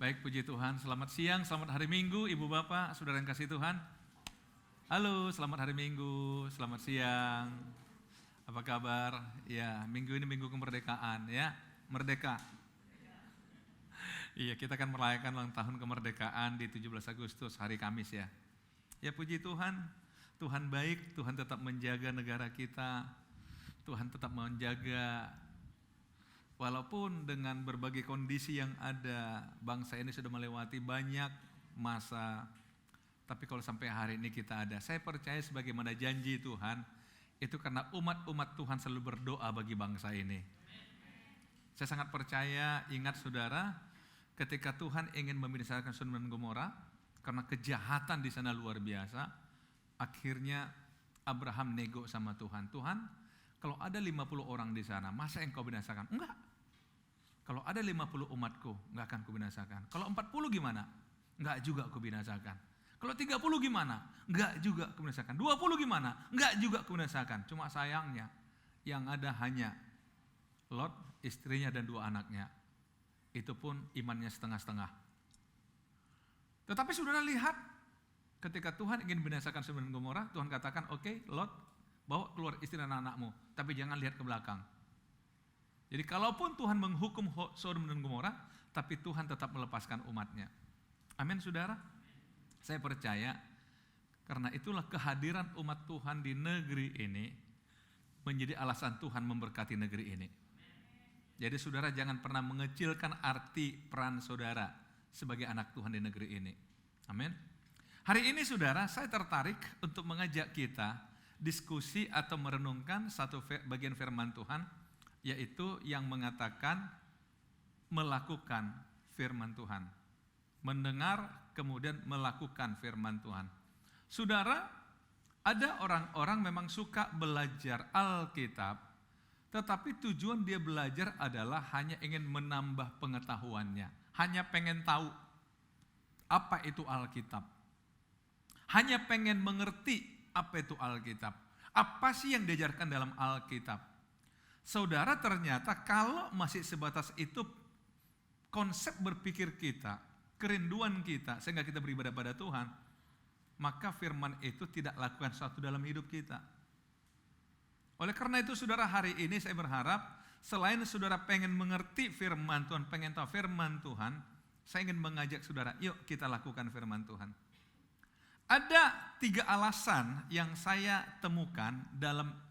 Baik, puji Tuhan. Selamat siang, selamat hari Minggu, Ibu Bapak, Saudara yang kasih Tuhan. Halo, selamat hari Minggu, selamat siang. Apa kabar? Ya, minggu ini minggu kemerdekaan ya, merdeka. Iya, kita akan merayakan ulang tahun kemerdekaan di 17 Agustus, hari Kamis ya. Ya puji Tuhan, Tuhan baik, Tuhan tetap menjaga negara kita, Tuhan tetap menjaga. Walaupun dengan berbagai kondisi yang ada, bangsa ini sudah melewati banyak masa, tapi kalau sampai hari ini kita ada, saya percaya sebagaimana janji Tuhan, itu karena umat-umat Tuhan selalu berdoa bagi bangsa ini. Saya sangat percaya, ingat saudara, ketika Tuhan ingin membinasakan Sodom dan Gomora, karena kejahatan di sana luar biasa, akhirnya Abraham nego sama Tuhan. Tuhan, kalau ada 50 orang di sana, masa engkau binasakan? Enggak. Kalau ada 50 umatku, enggak akan kubinasakan. Kalau 40 gimana? Enggak juga kubinasakan. Kalau 30 gimana? Enggak juga kubinasakan. 20 gimana? Enggak juga kubinasakan. Cuma sayangnya, yang ada hanya Lot, istrinya dan 2 anaknya. Itu pun imannya setengah-setengah. Tetapi saudara lihat, ketika Tuhan ingin binasakan Sodom dan Gomora, Tuhan katakan, oke, Lot, bawa keluar istri dan anak-anakmu, tapi jangan lihat ke belakang. Jadi kalaupun Tuhan menghukum Sodom dan Gomora, tapi Tuhan tetap melepaskan umatnya. Amin saudara? Saya percaya, karena itulah kehadiran umat Tuhan di negeri ini, menjadi alasan Tuhan memberkati negeri ini. Jadi saudara jangan pernah mengecilkan arti peran saudara sebagai anak Tuhan di negeri ini. Amin. Hari ini saudara, saya tertarik untuk mengajak kita diskusi atau merenungkan satu bagian firman Tuhan, yaitu yang mengatakan melakukan firman Tuhan. Mendengar kemudian melakukan firman Tuhan. Saudara, ada orang-orang memang suka belajar Alkitab, tetapi tujuan dia belajar adalah hanya ingin menambah pengetahuannya. Hanya pengen tahu apa itu Alkitab. Hanya pengen mengerti apa itu Alkitab. Apa sih yang diajarkan dalam Alkitab? Saudara, ternyata kalau masih sebatas itu konsep berpikir kita, kerinduan kita, sehingga kita beribadah pada Tuhan, maka firman itu tidak lakukan sesuatu dalam hidup kita. Oleh karena itu saudara, hari ini saya berharap, selain saudara pengen mengerti firman Tuhan, pengen tahu firman Tuhan, saya ingin mengajak saudara, yuk kita lakukan firman Tuhan. Ada 3 alasan yang saya temukan dalam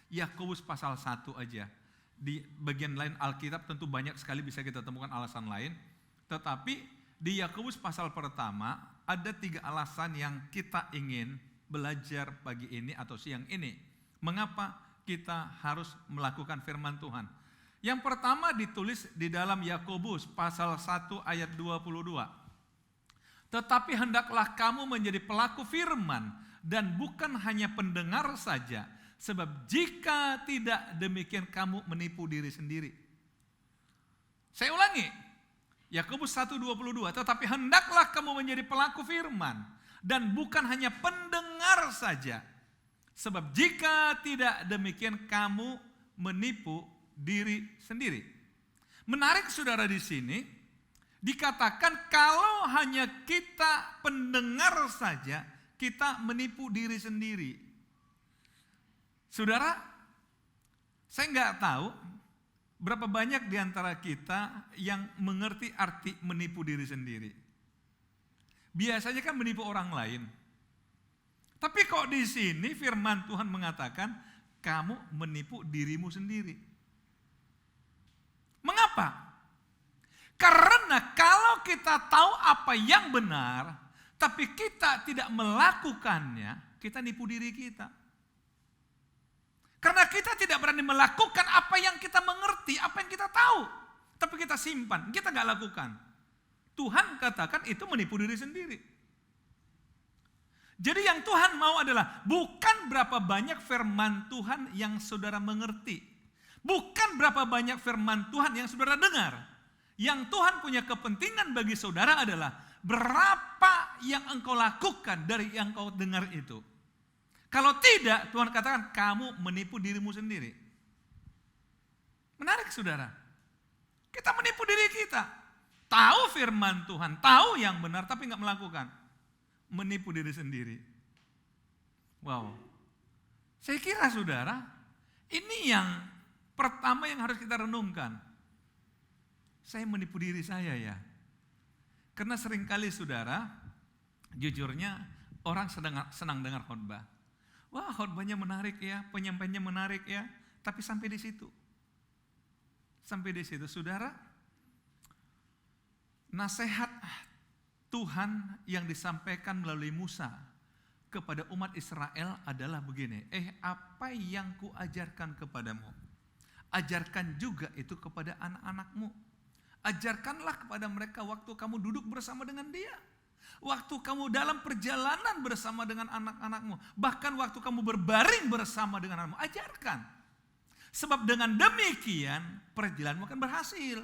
Yakobus pasal 1 aja. Di bagian lain Alkitab tentu banyak sekali bisa kita temukan alasan lain. Tetapi di Yakobus pasal pertama ada 3 alasan yang kita ingin belajar pagi ini atau siang ini. Mengapa kita harus melakukan firman Tuhan? Yang pertama ditulis di dalam Yakobus pasal 1 ayat 22. Tetapi hendaklah kamu menjadi pelaku firman dan bukan hanya pendengar saja. Sebab jika tidak demikian kamu menipu diri sendiri. Saya ulangi. Yakobus 1:22. Tetapi hendaklah kamu menjadi pelaku firman dan bukan hanya pendengar saja. Sebab jika tidak demikian kamu menipu diri sendiri. Menarik saudara, di sini dikatakan kalau hanya kita pendengar saja, kita menipu diri sendiri. Saudara, saya nggak tahu berapa banyak di antara kita yang mengerti arti menipu diri sendiri. Biasanya kan menipu orang lain. Tapi kok di sini firman Tuhan mengatakan kamu menipu dirimu sendiri. Mengapa? Karena kalau kita tahu apa yang benar, tapi kita tidak melakukannya, kita nipu diri kita. Karena kita tidak berani melakukan apa yang kita mengerti, apa yang kita tahu. Tapi kita simpan, kita gak lakukan. Tuhan katakan itu menipu diri sendiri. Jadi yang Tuhan mau adalah bukan berapa banyak firman Tuhan yang saudara mengerti. Bukan berapa banyak firman Tuhan yang saudara dengar. Yang Tuhan punya kepentingan bagi saudara adalah berapa yang engkau lakukan dari yang engkau dengar itu. Kalau tidak, Tuhan katakan kamu menipu dirimu sendiri. Menarik saudara. Kita menipu diri kita. tahu firman Tuhan, tahu yang benar tapi nggak melakukan. Menipu diri sendiri. Wow. Saya kira saudara, ini yang pertama yang harus kita renungkan. Saya menipu diri saya ya. Karena seringkali saudara, jujurnya orang senang dengar khotbah. Wah, khotbahnya menarik ya, penyampaiannya menarik ya, tapi sampai di situ. Sampai di situ, saudara. Nasihat Tuhan yang disampaikan melalui Musa kepada umat Israel adalah begini, apa yang kuajarkan kepadamu, ajarkan juga itu kepada anak-anakmu. Ajarkanlah kepada mereka waktu kamu duduk bersama dengan dia, waktu kamu dalam perjalanan bersama dengan anak-anakmu, bahkan waktu kamu berbaring bersama dengan anakmu, ajarkan. Sebab dengan demikian perjalananmu akan berhasil.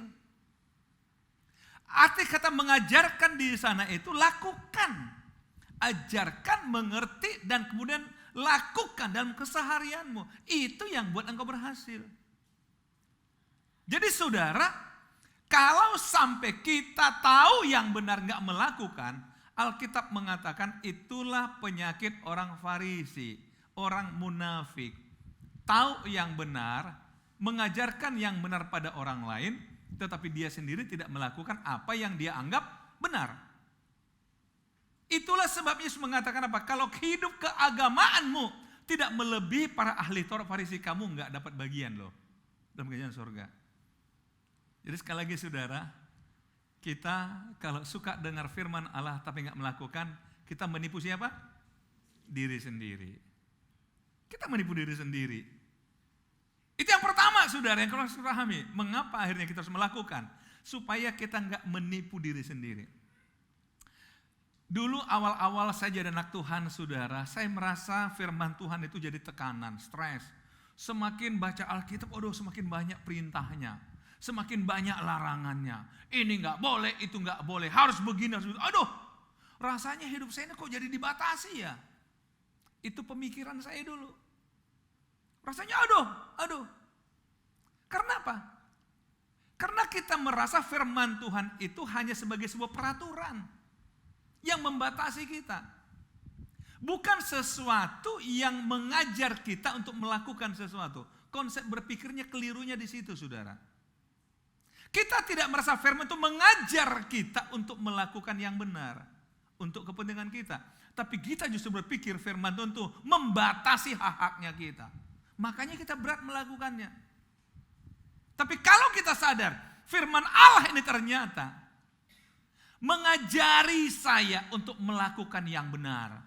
Arti kata mengajarkan di sana itu lakukan. Ajarkan, mengerti, dan kemudian lakukan dalam keseharianmu. Itu yang buat engkau berhasil. Jadi saudara, kalau sampai kita tahu yang benar gak melakukan, Alkitab mengatakan itulah penyakit orang Farisi, orang munafik. Tahu yang benar, mengajarkan yang benar pada orang lain, tetapi dia sendiri tidak melakukan apa yang dia anggap benar. Itulah sebabnya Yesus mengatakan apa? Kalau hidup keagamaanmu tidak melebihi para ahli Taurat Farisi, kamu gak dapat bagian loh dalam kerajaan surga. Jadi sekali lagi saudara, kita kalau suka dengar firman Allah tapi gak melakukan, kita menipu siapa? Diri sendiri. Kita menipu diri sendiri. Itu yang pertama saudara, yang harus kita pahami. Mengapa akhirnya kita harus melakukan? Supaya kita gak menipu diri sendiri. Dulu awal-awal saya jadi anak Tuhan saudara, saya merasa firman Tuhan itu jadi tekanan, stres. Semakin baca Alkitab, semakin banyak perintahnya. Semakin banyak larangannya. Ini gak boleh, itu gak boleh. Harus begini, harus begitu. Rasanya hidup saya ini kok jadi dibatasi ya. Itu pemikiran saya dulu. Rasanya Karena apa? Karena kita merasa firman Tuhan itu hanya sebagai sebuah peraturan yang membatasi kita. Bukan sesuatu yang mengajar kita untuk melakukan sesuatu. Konsep berpikirnya kelirunya di situ saudara. Kita tidak merasa firman itu mengajar kita untuk melakukan yang benar. Untuk kepentingan kita. Tapi kita justru berpikir firman Tuhan itu membatasi hak-haknya kita. Makanya kita berat melakukannya. Tapi kalau kita sadar, firman Allah ini ternyata mengajari saya untuk melakukan yang benar.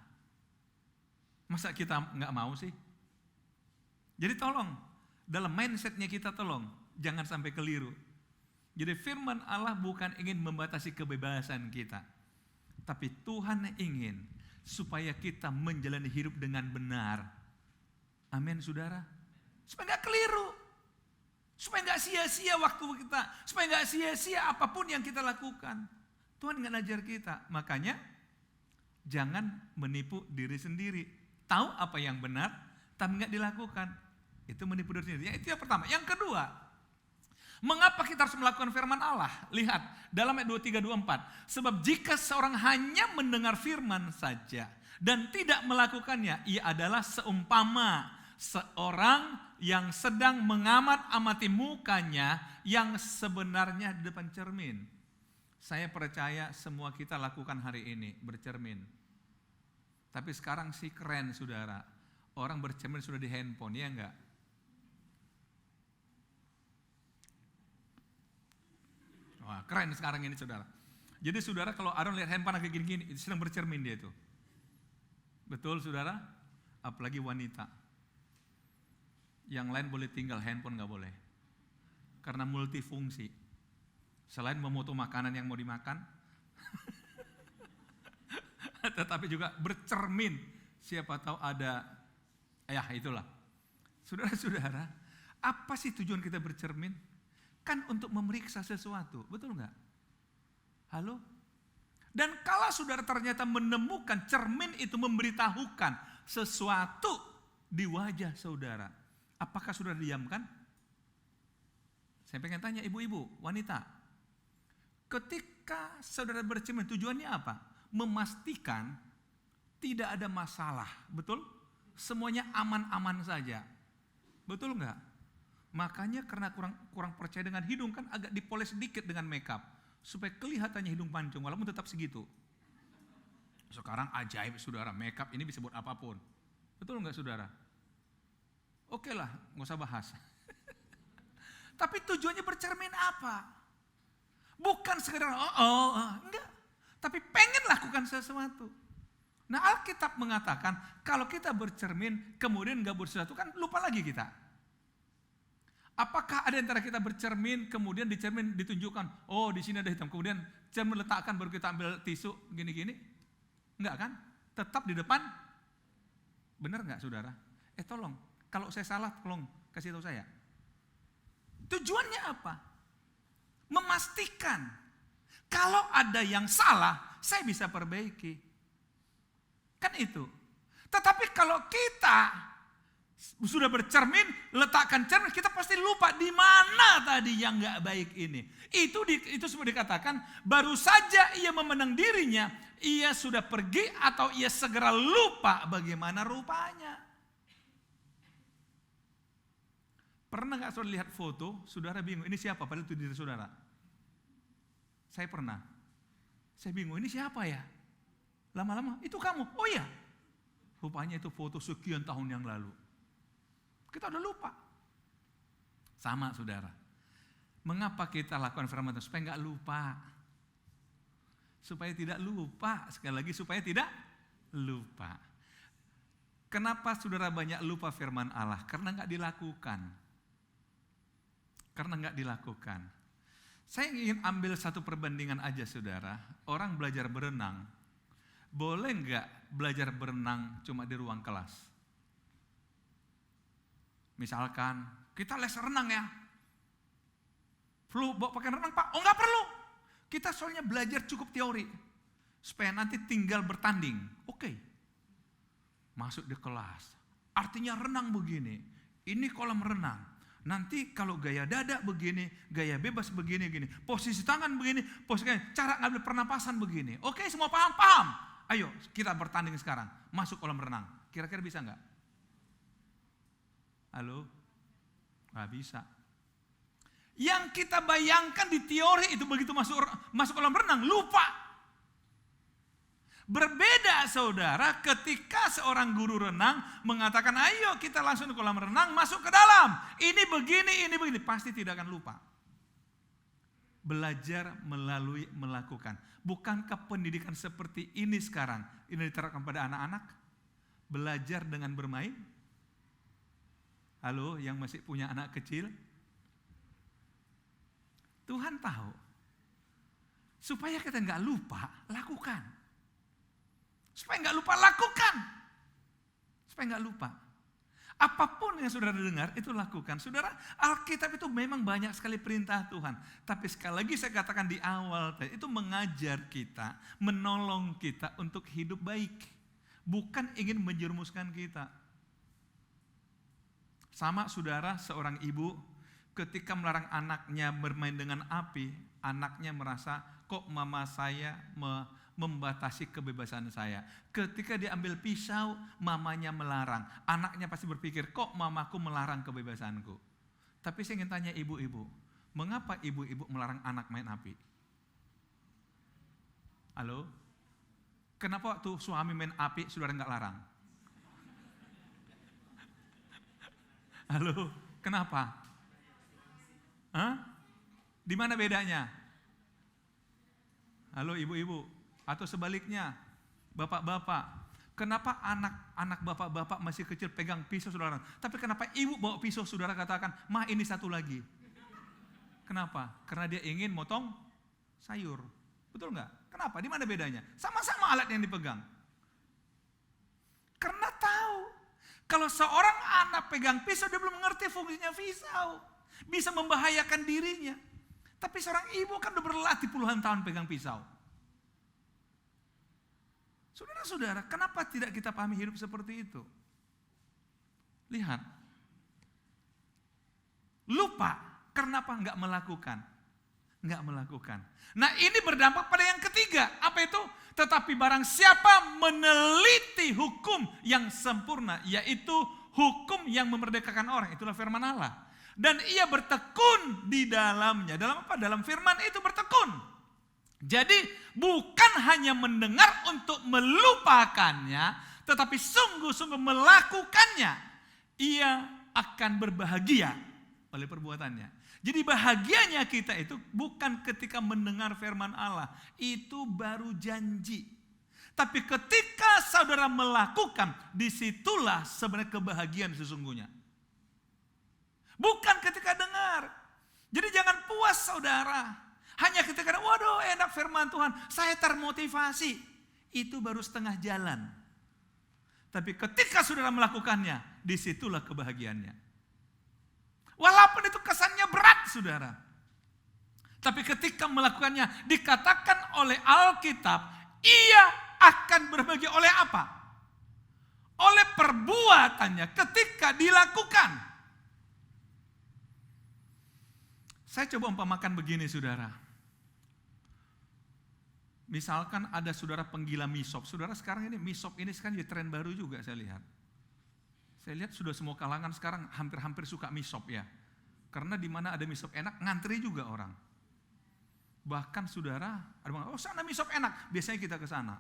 Masa kita nggak mau sih? Jadi tolong, dalam mindsetnya kita tolong, jangan sampai keliru. Jadi firman Allah bukan ingin membatasi kebebasan kita. Tapi Tuhan ingin supaya kita menjalani hidup dengan benar. Amin saudara. Supaya gak keliru. Supaya gak sia-sia waktu kita. Supaya gak sia-sia apapun yang kita lakukan. Tuhan gak ngajar kita. Makanya jangan menipu diri sendiri. Tahu apa yang benar tapi gak dilakukan. Itu menipu diri sendiri. Itu yang pertama. Yang kedua, mengapa kita harus melakukan firman Allah? Lihat dalam ayat 23-24. Sebab jika seorang hanya mendengar firman saja dan tidak melakukannya, ia adalah seumpama seorang yang sedang mengamati mukanya yang sebenarnya di depan cermin. Saya percaya semua kita lakukan hari ini, bercermin. Tapi sekarang sih keren saudara, orang bercermin sudah di handphone, ya enggak? Wah, keren sekarang ini saudara. Jadi saudara kalau ada lihat handphone kayak gini-gini, itu sedang bercermin dia itu. Betul saudara? Apalagi wanita. Yang lain boleh tinggal, handphone gak boleh. Karena multifungsi. Selain memoto makanan yang mau dimakan, tetapi juga bercermin. Siapa tahu ada, itulah. Saudara-saudara, apa sih tujuan kita bercermin? Kan untuk memeriksa sesuatu, betul nggak? Halo? Dan kalau saudara ternyata menemukan cermin itu memberitahukan sesuatu di wajah saudara, apakah saudara diamkan? Saya pengen tanya ibu-ibu, wanita, ketika ketika saudara bercermin, tujuannya apa? Memastikan tidak ada masalah, betul? Semuanya aman-aman saja, betul enggak? Makanya karena kurang percaya dengan hidung kan agak dipoles sedikit dengan makeup supaya kelihatannya hidung pancung walaupun tetap segitu. Sekarang ajaib saudara, makeup ini bisa buat apapun, betul enggak saudara? Oke lah, nggak usah bahas. Tapi tujuannya bercermin apa? Bukan sekedar enggak. Tapi pengen lakukan sesuatu. Nah Alkitab mengatakan kalau kita bercermin kemudian nggak bersesuatu kan lupa lagi kita. Apakah ada antara kita bercermin kemudian di cermin ditunjukkan, oh di sini ada hitam, kemudian cermin letakkan baru kita ambil tisu gini-gini? Enggak kan? Tetap di depan. Benar nggak saudara? Tolong, kalau saya salah tolong kasih tahu saya. Tujuannya apa? Memastikan kalau ada yang salah, saya bisa perbaiki. Kan itu. Tetapi kalau kita sudah bercermin, letakkan cermin, kita pasti lupa di mana tadi yang nggak baik ini. Itu semua dikatakan, baru saja ia memenang dirinya, ia sudah pergi atau ia segera lupa bagaimana rupanya. Pernah gak saudara lihat foto, saudara bingung, ini siapa? Padahal itu diri saudara. Saya pernah. Saya bingung, ini siapa ya? Lama-lama, itu kamu. Oh iya. Rupanya itu foto sekian tahun yang lalu. Kita udah lupa. Sama saudara. Mengapa kita lakukan firman Tuhan? Supaya gak lupa. Supaya tidak lupa. Sekali lagi, supaya tidak lupa. Kenapa saudara banyak lupa firman Allah? Karena gak dilakukan. Karena nggak dilakukan. Saya ingin ambil satu perbandingan aja saudara. Orang belajar berenang, boleh nggak belajar berenang cuma di ruang kelas? Misalkan kita les renang ya. Perlu bawa pakaian renang Pak? Oh nggak perlu. Kita soalnya belajar cukup teori. Supaya nanti tinggal bertanding. Oke. Masuk di kelas. Artinya renang begini. Ini kolam renang. Nanti kalau gaya dada begini, gaya bebas begini, posisi tangan begini, cara ngambil pernapasan begini. Oke, semua paham? Ayo kita bertanding sekarang, masuk kolam renang. Kira-kira bisa nggak? Halo? Nggak bisa. Yang kita bayangkan di teori itu begitu masuk kolam renang, lupa. Berbeda saudara ketika seorang guru renang mengatakan ayo kita langsung ke kolam renang masuk ke dalam. Ini begini. Pasti tidak akan lupa. Belajar melalui melakukan. Bukankah pendidikan seperti ini sekarang? Ini diterapkan pada anak-anak? Belajar dengan bermain? Halo yang masih punya anak kecil? Tuhan tahu. Supaya kita nggak lupa, lakukan. Supaya nggak lupa, lakukan. Supaya nggak lupa. Apapun yang saudara dengar, itu lakukan. Saudara, Alkitab itu memang banyak sekali perintah Tuhan. Tapi sekali lagi saya katakan di awal, itu mengajar kita, menolong kita untuk hidup baik. Bukan ingin menjerumuskan kita. Sama saudara, seorang ibu ketika melarang anaknya bermain dengan api, anaknya merasa, kok mama saya membatasi kebebasan saya. Ketika dia ambil pisau, mamanya melarang. Anaknya pasti berpikir, kok mamaku melarang kebebasanku? Tapi saya ingin tanya ibu-ibu, mengapa ibu-ibu melarang anak main api? Halo? Kenapa waktu suami main api, saudara nggak larang? Halo? Kenapa? Hah? Di mana bedanya? Halo ibu-ibu? Atau sebaliknya, bapak-bapak, kenapa anak bapak-bapak masih kecil pegang pisau saudara? Tapi kenapa ibu bawa pisau saudara katakan, mah ini satu lagi. Kenapa? Karena dia ingin motong sayur. Betul nggak? Kenapa? Di mana bedanya? Sama-sama alat yang dipegang. Karena tahu, kalau seorang anak pegang pisau, dia belum mengerti fungsinya pisau. Bisa membahayakan dirinya. Tapi seorang ibu kan udah berlatih puluhan tahun pegang pisau. Saudara-saudara, kenapa tidak kita pahami hidup seperti itu? Lihat. Lupa, kenapa enggak melakukan? nggak melakukan. Nah ini berdampak pada yang ketiga. Apa itu? Tetapi barang siapa meneliti hukum yang sempurna, yaitu hukum yang memerdekakan orang, itulah firman Allah. Dan ia bertekun di dalamnya. Dalam apa? Dalam firman itu bertekun. Jadi bukan hanya mendengar untuk melupakannya, tetapi sungguh-sungguh melakukannya. Ia akan berbahagia oleh perbuatannya. Jadi bahagianya kita itu bukan ketika mendengar firman Allah. Itu baru janji. Tapi ketika saudara melakukan, disitulah sebenarnya kebahagiaan sesungguhnya. Bukan ketika dengar. Jadi jangan puas saudara. Hanya ketika, waduh enak firman Tuhan, saya termotivasi. Itu baru setengah jalan. Tapi ketika saudara melakukannya, disitulah kebahagiaannya. Walaupun itu kesannya berat saudara. Tapi ketika melakukannya, dikatakan oleh Alkitab, ia akan berbahagia oleh apa? Oleh perbuatannya ketika dilakukan. Saya coba umpamakan begini saudara. Misalkan ada saudara penggila misop. Saudara sekarang ini misop ini sekarang jadi tren baru juga saya lihat. Saya lihat sudah semua kalangan sekarang hampir-hampir suka misop ya. Karena di mana ada misop enak, ngantri juga orang. Bahkan saudara, ada bilang, oh sana misop enak, biasanya kita ke sana.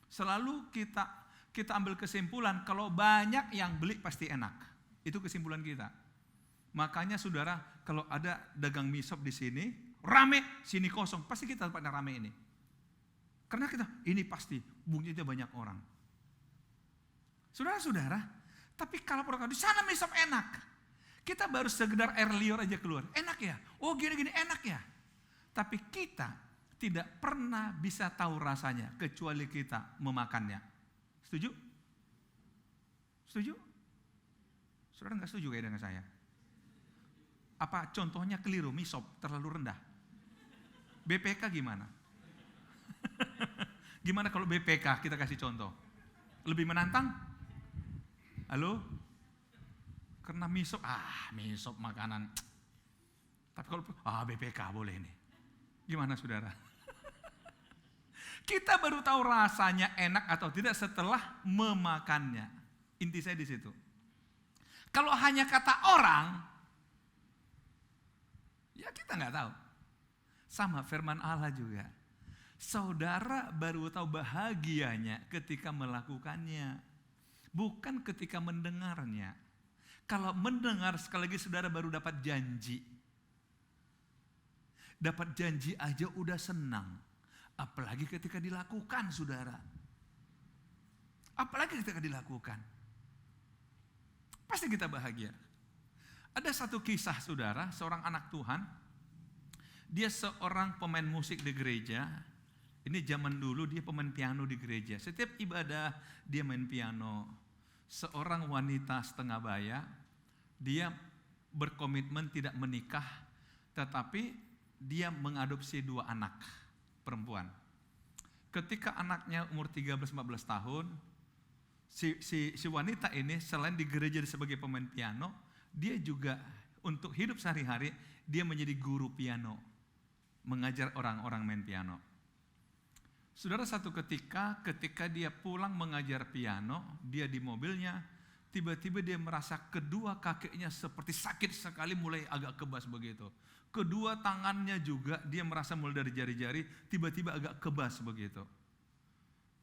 Selalu kita ambil kesimpulan, kalau banyak yang beli pasti enak. Itu kesimpulan kita. Makanya saudara, kalau ada dagang misop di sini, rame, sini kosong, pasti kita tempatnya rame ini. Karena kita, ini pasti bunyinya banyak orang. Saudara-saudara, tapi kalau produk di sana misop enak, kita baru sekedar air liur aja keluar, enak ya, oh gini-gini enak ya. Tapi kita tidak pernah bisa tahu rasanya kecuali kita memakannya. Setuju? Setuju? Saudara nggak setuju kayak dengan saya? Apa contohnya keliru, misop terlalu rendah? BPK gimana? Gimana kalau BPK kita kasih contoh? Lebih menantang? Halo? Karena misop makanan. Tapi kalau BPK boleh nih. Gimana saudara? Kita baru tahu rasanya enak atau tidak setelah memakannya. Inti saya di situ. Kalau hanya kata orang, ya kita nggak tahu. Sama firman Allah juga. Saudara baru tahu bahagianya ketika melakukannya. Bukan ketika mendengarnya. Kalau mendengar sekali lagi saudara baru dapat janji. Dapat janji aja udah senang. Apalagi ketika dilakukan saudara. Apalagi ketika dilakukan. Pasti kita bahagia. Ada satu kisah saudara, seorang anak Tuhan. Dia seorang pemain musik di gereja. Ini zaman dulu dia pemain piano di gereja. Setiap ibadah dia main piano. Seorang wanita setengah baya, dia berkomitmen tidak menikah, tetapi dia mengadopsi 2 anak perempuan. Ketika anaknya umur 13-14 tahun, si wanita ini selain di gereja sebagai pemain piano, dia juga untuk hidup sehari-hari, dia menjadi guru piano, mengajar orang-orang main piano. Saudara, satu ketika dia pulang mengajar piano, dia di mobilnya, tiba-tiba dia merasa kedua kakinya seperti sakit sekali, mulai agak kebas begitu. Kedua tangannya juga dia merasa mulai dari jari-jari, tiba-tiba agak kebas begitu.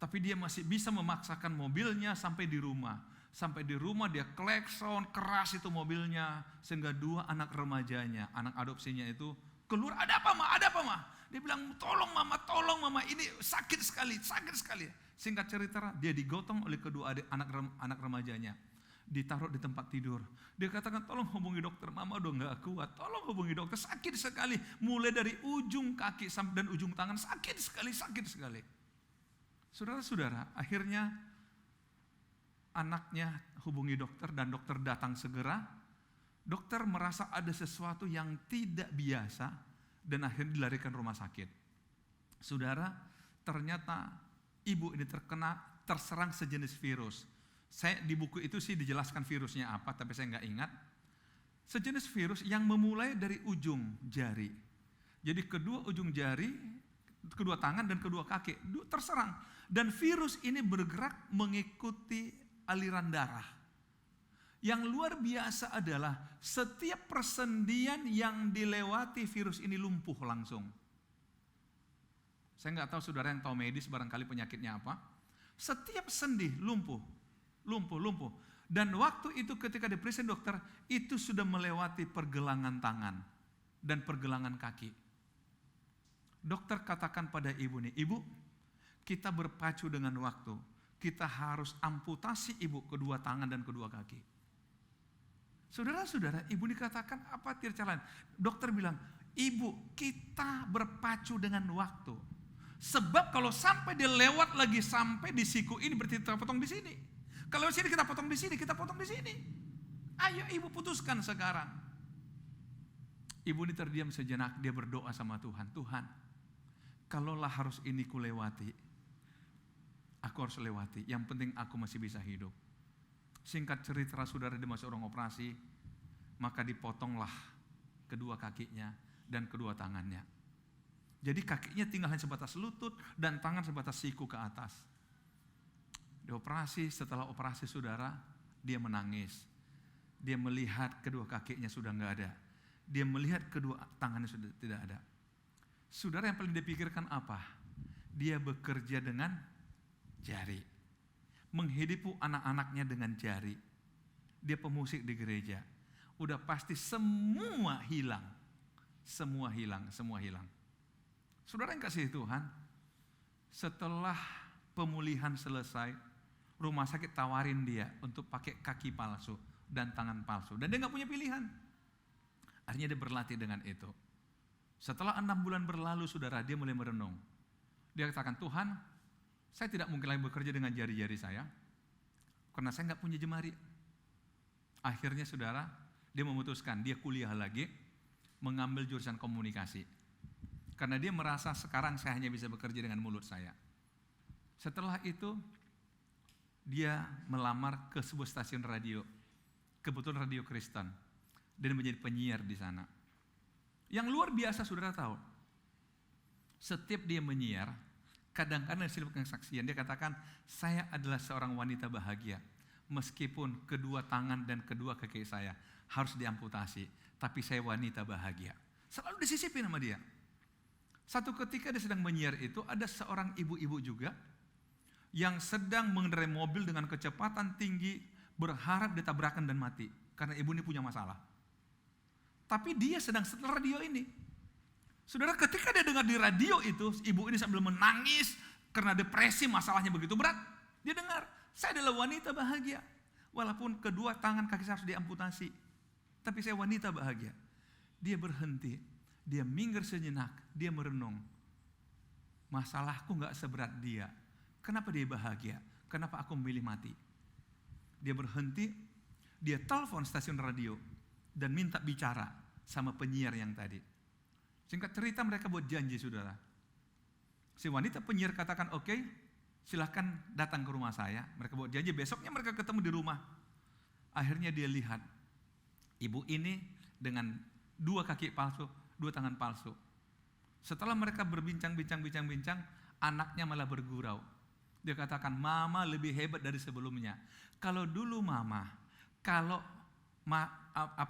Tapi dia masih bisa memaksakan mobilnya sampai di rumah. Sampai di rumah dia klekson keras itu mobilnya, sehingga 2 anak remajanya, anak adopsinya itu keluar, ada apa ma? Ada apa ma? Dia bilang, tolong mama, ini sakit sekali. Singkat cerita, dia digotong oleh kedua anak remajanya. Ditaruh di tempat tidur. Dia katakan, tolong hubungi dokter, mama udah gak kuat. Tolong hubungi dokter, sakit sekali. Mulai dari ujung kaki dan ujung tangan, sakit sekali. Saudara-saudara, akhirnya anaknya hubungi dokter dan dokter datang segera. Dokter merasa ada sesuatu yang tidak biasa. Dan akhirnya dilarikan rumah sakit. Saudara, ternyata ibu ini terserang sejenis virus. Saya di buku itu sih dijelaskan virusnya apa, tapi saya nggak ingat. Sejenis virus yang memulai dari ujung jari. Jadi kedua ujung jari, kedua tangan dan kedua kaki terserang. Dan virus ini bergerak mengikuti aliran darah. Yang luar biasa adalah setiap persendian yang dilewati virus ini lumpuh langsung. Saya nggak tahu saudara yang tahu medis barangkali penyakitnya apa. Setiap sendi lumpuh. Dan waktu itu ketika diperiksa dokter, itu sudah melewati pergelangan tangan dan pergelangan kaki. Dokter katakan pada ibu nih, ibu, kita berpacu dengan waktu. Kita harus amputasi ibu kedua tangan dan kedua kaki. Saudara-saudara, ibu dikatakan apa cara lain? Dokter bilang, ibu, kita berpacu dengan waktu. Sebab kalau sampai dia lewat lagi sampai di siku ini berarti kita potong di sini. Kalau di sini kita potong di sini, kita potong di sini. Ayo ibu putuskan sekarang. Ibu ini terdiam sejenak, dia berdoa sama Tuhan. Tuhan, kalaulah harus ini kulewati, aku harus lewati. Yang penting aku masih bisa hidup. Singkat cerita, saudara, dia masuk ruang operasi, maka dipotonglah kedua kakinya dan kedua tangannya. Jadi kakinya tinggal hanya sebatas lutut dan tangan sebatas siku ke atas. Dioperasi, setelah operasi saudara, dia menangis. Dia melihat kedua kakinya sudah enggak ada. Dia melihat kedua tangannya sudah tidak ada. Saudara, yang paling dipikirkan apa? Dia bekerja dengan jari. Menghidupi anak-anaknya dengan jari. Dia pemusik di gereja. Udah pasti semua hilang. Semua hilang. Saudara yang kasih Tuhan, setelah pemulihan selesai, rumah sakit tawarin dia untuk pakai kaki palsu dan tangan palsu. Dan dia gak punya pilihan. Akhirnya dia berlatih dengan itu. Setelah 6 bulan berlalu, saudara, dia mulai merenung. Dia katakan, Tuhan, saya tidak mungkin lagi bekerja dengan jari-jari saya, karena saya gak punya jemari. Akhirnya saudara, dia memutuskan, dia kuliah lagi, mengambil jurusan komunikasi. Karena dia merasa sekarang saya hanya bisa bekerja dengan mulut saya. Setelah itu, dia melamar ke sebuah stasiun radio, kebetulan radio Kristen, dan menjadi penyiar di sana. Yang luar biasa saudara tahu, setiap dia menyiar, kadang-kadang silap kesaksian, dia katakan, saya adalah seorang wanita bahagia, meskipun kedua tangan dan kedua kaki saya harus diamputasi, tapi saya wanita bahagia. Selalu disisipin sama dia. Satu ketika dia sedang menyiar itu, ada seorang ibu-ibu juga, yang sedang mengendarai mobil dengan kecepatan tinggi, berharap ditabrakan dan mati, karena ibu ini punya masalah. Tapi dia sedang setel radio ini. Saudara, ketika dia dengar di radio itu, ibu ini sambil menangis karena depresi, masalahnya begitu berat. Dia dengar, saya adalah wanita bahagia. Walaupun kedua tangan kaki saya harus diamputasi, tapi saya wanita bahagia. Dia berhenti, dia minggir sejenak, dia merenung. Masalahku gak seberat dia. Kenapa dia bahagia? Kenapa aku memilih mati? Dia berhenti, dia telepon stasiun radio dan minta bicara sama penyiar yang tadi. Singkat cerita, mereka buat janji, saudara. Si wanita penyiar katakan, oke, silahkan datang ke rumah saya. Mereka buat janji, besoknya mereka ketemu di rumah. Akhirnya dia lihat ibu ini dengan dua kaki palsu, dua tangan palsu. Setelah mereka berbincang, anaknya malah bergurau. Dia katakan, mama lebih hebat dari sebelumnya. Kalau dulu mama, kalau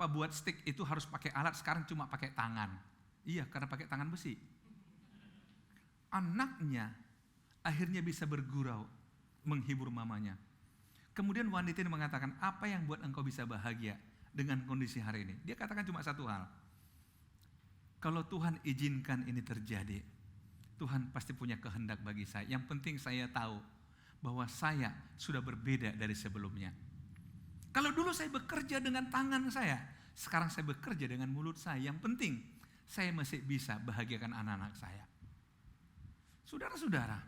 buat stick itu harus pakai alat, sekarang cuma pakai tangan. Iya, karena pakai tangan besi. Anaknya akhirnya bisa bergurau, menghibur mamanya. Kemudian wanita ini mengatakan, apa yang buat engkau bisa bahagia dengan kondisi hari ini? Dia katakan cuma satu hal. Kalau Tuhan izinkan ini terjadi, Tuhan pasti punya kehendak bagi saya. Yang penting saya tahu bahwa saya sudah berbeda dari sebelumnya. Kalau dulu saya bekerja dengan tangan saya, sekarang saya bekerja dengan mulut saya. Yang penting saya masih bisa bahagiakan anak-anak saya. Saudara-saudara,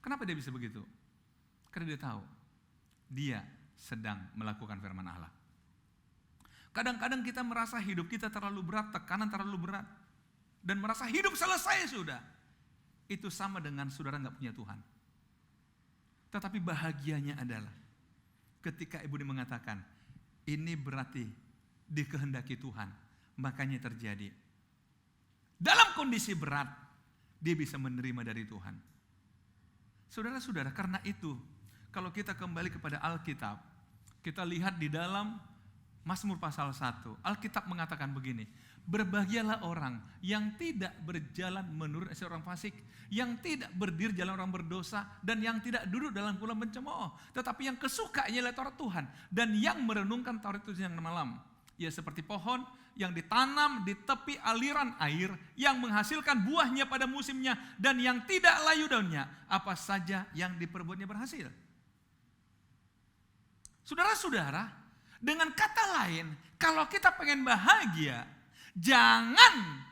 kenapa dia bisa begitu? Karena dia tahu dia sedang melakukan firman Allah. Kadang-kadang kita merasa hidup kita terlalu berat, tekanan terlalu berat, dan merasa hidup selesai sudah. Itu sama dengan saudara gak punya Tuhan. Tetapi bahagianya adalah ketika ibu ini mengatakan, ini berarti dikehendaki Tuhan, makanya terjadi. dalam kondisi berat, dia bisa menerima dari Tuhan. Saudara-saudara, karena itu, kalau kita kembali kepada Alkitab, kita lihat di dalam Mazmur pasal 1, Alkitab mengatakan begini, berbahagialah orang yang tidak berjalan menurut orang fasik, yang tidak berdiri jalan orang berdosa, dan yang tidak duduk dalam kumpulan pencemooh, tetapi yang kesukaannya adalah Taurat Tuhan, dan yang merenungkan Taurat itu siang dan malam. Ia seperti pohon yang ditanam di tepi aliran air, yang menghasilkan buahnya pada musimnya, dan yang tidak layu daunnya, apa saja yang diperbuatnya berhasil. Saudara-saudara, dengan kata lain, kalau kita pengen bahagia, jangan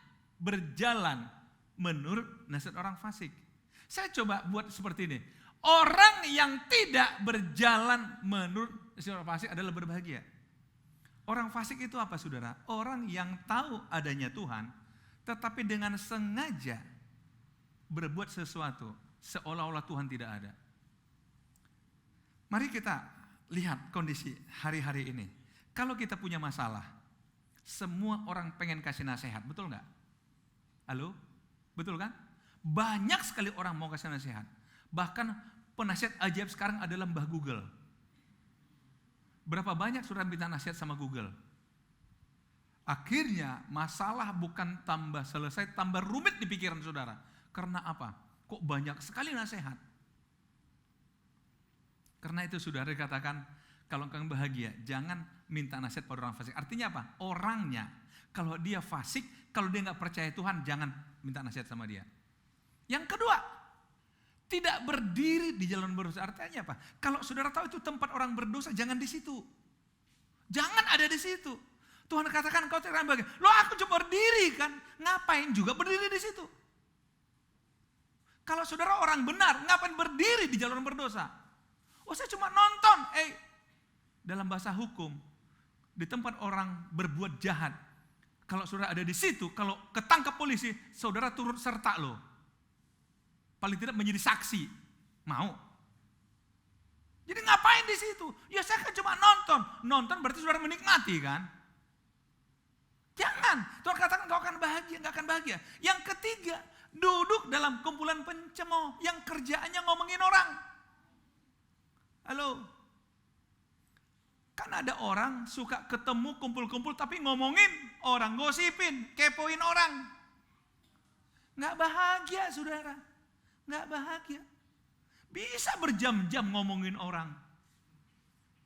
berjalan menurut nasihat orang fasik. Saya coba buat seperti ini. Orang yang tidak berjalan menurut nasihat orang fasik adalah berbahagia. Orang fasik itu apa, saudara? Orang yang tahu adanya Tuhan, tetapi dengan sengaja berbuat sesuatu seolah-olah Tuhan tidak ada. Mari kita lihat kondisi hari-hari ini. Kalau kita punya masalah, semua orang pengen kasih nasihat, betul nggak? Halo? Betul kan? Banyak sekali orang mau kasih nasihat. Bahkan penasihat ajaib sekarang adalah Mbah Google. Berapa banyak sudah minta nasihat sama Google? Akhirnya masalah bukan tambah selesai, tambah rumit di pikiran saudara. Karena apa? Kok banyak sekali nasihat? Karena itu saudara katakan, kalau kalian bahagia, jangan minta nasihat pada orang fasik. Artinya apa? Orangnya, kalau dia fasik, kalau dia nggak percaya Tuhan, jangan minta nasihat sama dia. Yang kedua, tidak berdiri di jalan berdosa. Artinya apa? Kalau saudara tahu itu tempat orang berdosa, jangan di situ. Jangan ada di situ. Tuhan katakan kau tidak bahagia. Loh, aku cuma berdiri kan, ngapain juga berdiri di situ? Kalau saudara orang benar, ngapain berdiri di jalan berdosa? Oh, saya cuma nonton. Dalam bahasa hukum, di tempat orang berbuat jahat, kalau saudara ada di situ, kalau ketangkap polisi, saudara turut serta loh. Paling tidak menjadi saksi. Mau? Jadi ngapain di situ? Ya saya kan cuma nonton. Nonton berarti saudara menikmati kan? Jangan. Tuhan katakan kau akan bahagia, enggak akan bahagia. Yang ketiga, duduk dalam kumpulan pencemooh yang kerjaannya ngomongin orang. Halo? Kan ada orang suka ketemu kumpul-kumpul tapi ngomongin orang, gosipin, kepoin orang. Nggak bahagia saudara, nggak bahagia. Bisa berjam-jam ngomongin orang.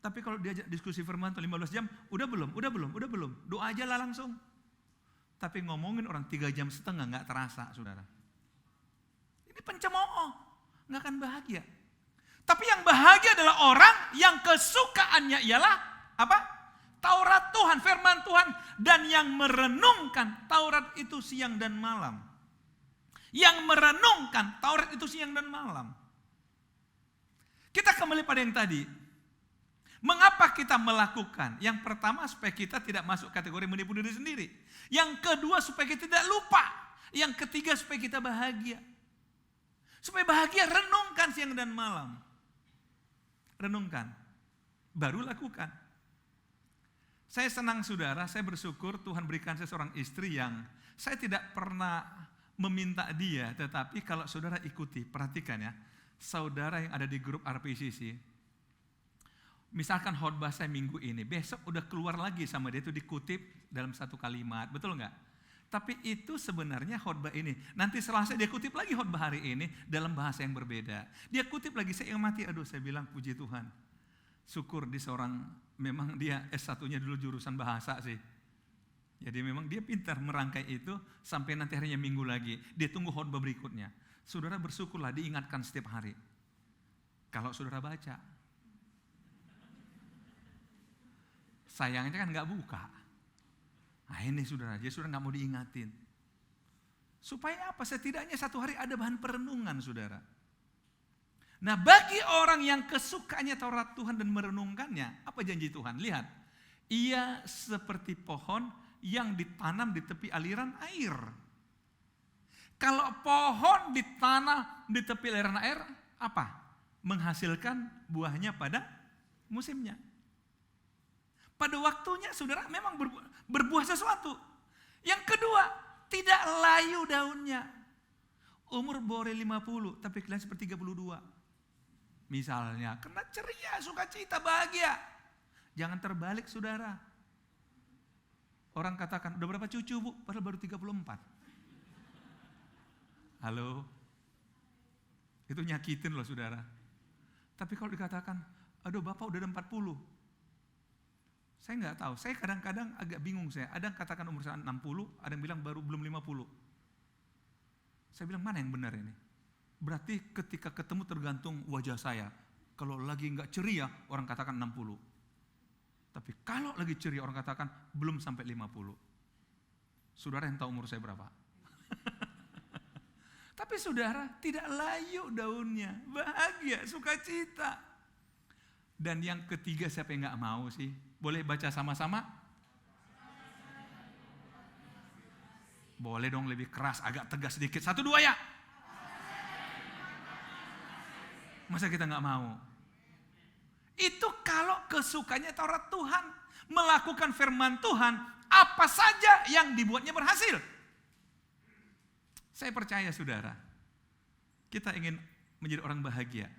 Tapi kalau diajak diskusi firman 15 jam, udah belum, doa aja lah langsung. Tapi ngomongin orang 3,5 jam nggak terasa saudara. Ini pencemooh, nggak akan bahagia. Tapi yang bahagia adalah orang yang kesukaannya ialah apa? Taurat Tuhan, firman Tuhan, dan yang merenungkan Taurat itu siang dan malam. Yang merenungkan Taurat itu siang dan malam. Kita kembali pada yang tadi. Mengapa kita melakukan? Yang pertama supaya kita tidak masuk kategori menipu diri sendiri. Yang kedua supaya kita tidak lupa. Yang ketiga supaya kita bahagia. Supaya bahagia, renungkan siang dan malam. Renungkan, baru lakukan. Saya senang saudara, saya bersyukur Tuhan berikan saya seorang istri yang saya tidak pernah meminta dia, tetapi kalau saudara ikuti, perhatikan ya, saudara yang ada di grup RPCC, misalkan khotbah saya minggu ini, besok udah keluar lagi sama dia itu dikutip dalam satu kalimat, betul nggak? Tapi itu sebenarnya khotbah ini. Nanti Selasa dia kutip lagi khotbah hari ini dalam bahasa yang berbeda. Dia kutip lagi, saya mati, saya bilang puji Tuhan. Syukur di seorang, memang dia S1-nya dulu jurusan bahasa sih. Jadi memang dia pintar merangkai itu sampai nanti harinya minggu lagi. Dia tunggu khotbah berikutnya. Saudara bersyukurlah diingatkan setiap hari. Kalau saudara baca. Sayangnya kan nggak buka. Nah ini saudara, jadi saudara nggak mau diingatin. Supaya apa? Setidaknya satu hari ada bahan perenungan saudara. Nah bagi orang yang kesukaannya Taurat Tuhan dan merenungkannya, apa janji Tuhan? Lihat, ia seperti pohon yang ditanam di tepi aliran air. Kalau pohon ditanam di tepi aliran air, apa? Menghasilkan buahnya pada musimnya. Pada waktunya saudara memang berbuah sesuatu. Yang kedua, tidak layu daunnya. Umur boleh 50, tapi kelihatan seperti 32. Misalnya, karena ceria, sukacita, bahagia. Jangan terbalik saudara. Orang katakan, udah berapa cucu bu? Padahal baru 34. Halo? Itu nyakitin loh saudara. Tapi kalau dikatakan, aduh bapak udah ada 40. Saya nggak tahu, saya kadang-kadang agak bingung saya. Ada yang katakan umur saya 60, ada yang bilang baru belum 50. Saya bilang mana yang benar ini? Berarti ketika ketemu tergantung wajah saya. Kalau lagi nggak ceria, orang katakan 60. Tapi kalau lagi ceria, orang katakan belum sampai 50. Saudara yang tahu umur saya berapa? Tapi saudara, tidak layu daunnya, bahagia, sukacita. Dan yang ketiga, siapa yang nggak mau sih? Boleh baca sama-sama? Boleh dong lebih keras, agak tegas sedikit. 1, 2 ya. Masa kita nggak mau? Itu kalau kesukaannya Taurat Tuhan, melakukan firman Tuhan, apa saja yang dibuatnya berhasil. Saya percaya saudara, kita ingin menjadi orang bahagia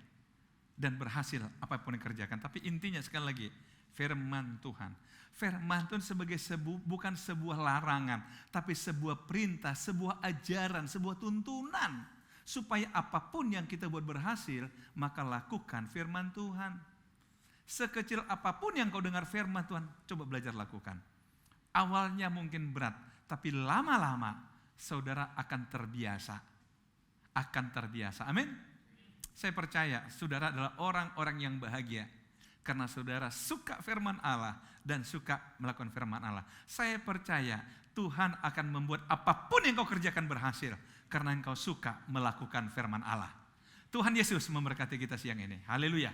dan berhasil apapun yang kerjakan. Tapi intinya sekali lagi, firman Tuhan. Firman Tuhan bukan sebuah larangan, tapi sebuah perintah, sebuah ajaran, sebuah tuntunan. Supaya apapun yang kita buat berhasil, maka lakukan firman Tuhan. Sekecil apapun yang kau dengar firman Tuhan, coba belajar lakukan. Awalnya mungkin berat, tapi lama-lama saudara akan terbiasa. Akan terbiasa. Amin. Saya percaya saudara adalah orang-orang yang bahagia. Karena saudara suka firman Allah dan suka melakukan firman Allah. Saya percaya Tuhan akan membuat apapun yang kau kerjakan berhasil. Karena engkau suka melakukan firman Allah. Tuhan Yesus memberkati kita siang ini. Haleluya.